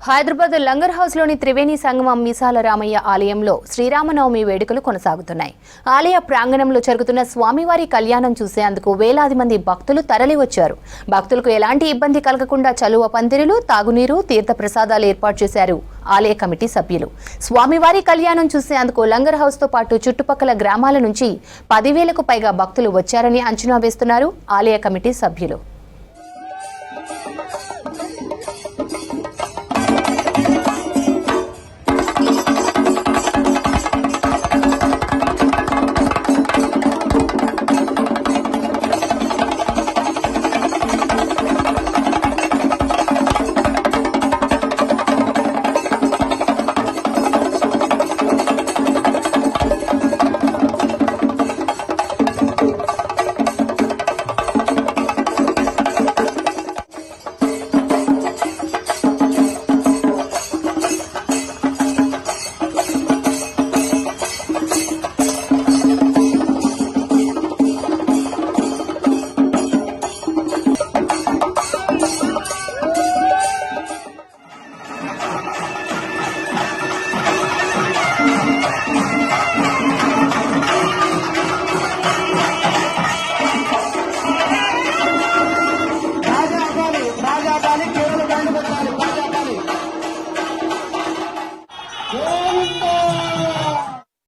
Hyderabad langar house లోని త్రివేణి సంగమం మీసాల రామయ్య ఆలయంలో శ్రీరామనవమి వేడుకలు కొనసాగుతున్నాయి. ఆలయ ప్రాంగణంలో జరుగుతున్న స్వామివారి కళ్యాణం చూసేందుకు వేలాది మంది భక్తులు తరలివచ్చారు. భక్తులకు ఎలాంటి ఇబ్బంది కలగకుండా చలువ పందిరులు, తాగునీరు, తీర్థ ప్రసాదాలు ఏర్పాటు చేశారు ఆలయ కమిటీ సభ్యులు. స్వామివారి కళ్యాణం చూసేందుకు లంగర్ హౌస్ తో పాటు చుట్టుపక్కల గ్రామాల నుంచి 10,000కు పైగా భక్తులు వచ్చారని అంచనా వేస్తున్నారు ఆలయ కమిటీ సభ్యులు.